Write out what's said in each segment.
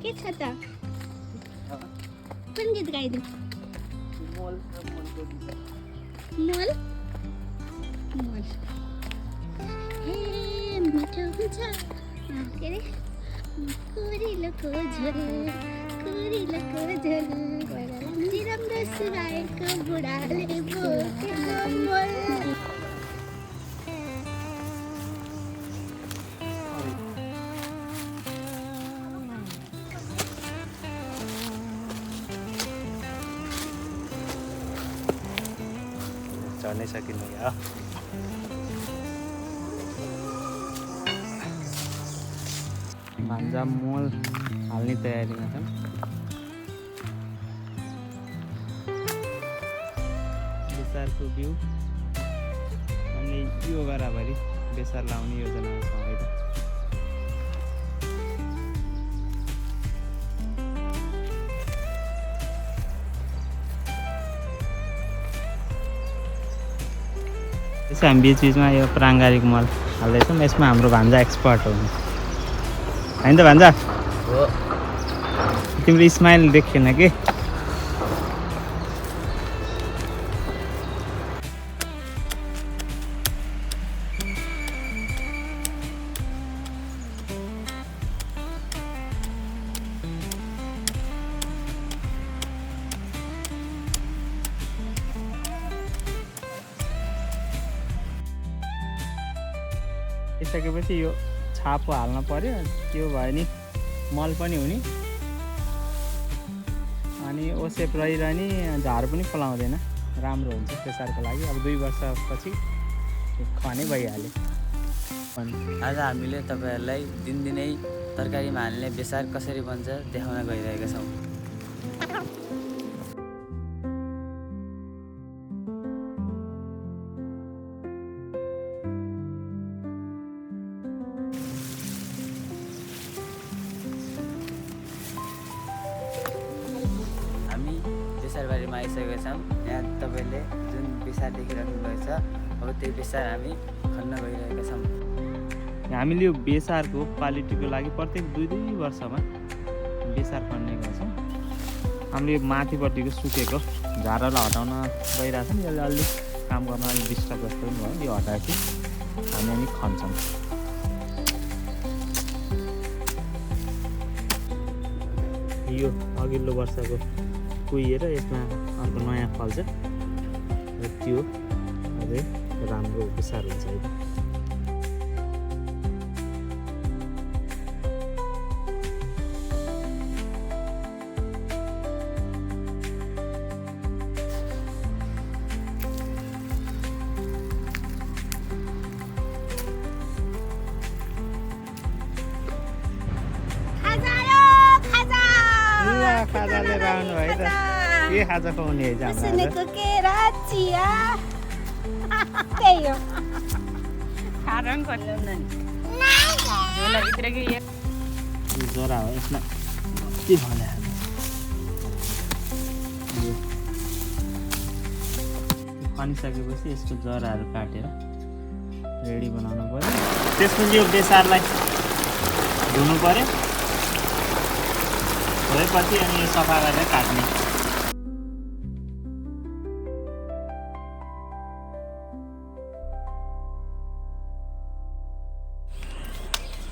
के छ त कुन गीत गाइदिउँ मोल मोल हे मिठो हुन्छ के अरे कुरिलोको झोल राम्रो सुहाएको बुढाले बोकेको मोल चढ्नै सकिनु हो भान्जा मल हाल्ने तयारीमा छन् बेसारको बिउ अनि यो गराभरि बेसार लाउने योजना छ है त त्यसै हामी बिचमा यो प्राङ्गारिक मल हाल्दैछौँ यसमा हाम्रो भान्जा एक्सपर्ट हो होइन त भान्जा हो तिम्रो स्माइल देखेन कि यसकेपछि यो छापो हाल्न पर्यो त्यो भयो नि मल पनि हुने अनि ओसेप रहिरहने झार पनि फलाउँदैन राम्रो हुन्छ बेसारको लागि अब 2 वर्षपछि खने भइहाल्यो आज हामीले तपाईहरुलाई दिनदिनै तरकारीमा हाल्ने बेसार कसरी बन्छ देखाउन गइरहेका छौं बेसारबारीमा आइसकेका छौँ यहाँ तपाईले जुन बेसार देखिराख्नु भएको छ अब त्यो बेसार हामी खन्न गइरहेका छौँ हामीले यो बेसारको क्वालिटीको लागि प्रत्येक 2 वर्षमा बेसार खन्ने गर्छौँ हामीले यो माथिपट्टिको सुकेको झारलाई हटाउन गइरहेको छ नि यसले अलि काम गर्न अलिक डिस्टर्ब जस्तो पनि भयो यो हटाएपछि हामी अनि खन्छौँ यो अघिल्लो वर्षको कुहिएर यसमा अर्को नयाँ फल्छ र त्यो अझै राम्रो बेसार हुन्छ खाजाले राउनु है त के खाजा खुवाउने है जाम सुनेको के राचिया त्यही हो खारन खोल्नु न झोला भित्र के यो जरा हो यसमा के भने खनिसकेपछि यसको जराहरू काटेर रेडी बनाउनु पर्यो त्यसपछि यो बेसारलाई धुनु पर्यो भएपछि अनि यो सफा गरेर काट्ने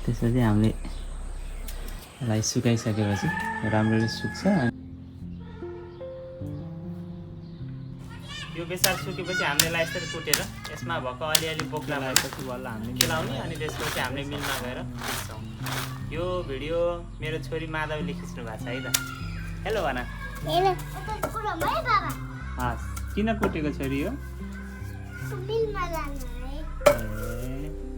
त्यसपछि हामीले यसलाई सुकाइसकेपछि राम्ररी सुक्छ यो बेसार सुकेपछि हामीले यसलाई यसरी कुटेर यसमा भएको अलिअलि बोक्रा भएपछि बल्ल हामीले मिलाउने अनि त्यसपछि हामीले मिलमा गएर पिस्छौँ यो भिडियो मेरो छोरी माधवले खिच्नु भएको छ है त हेलो भन किन कुटेको छोरी हो मिलमा जानु है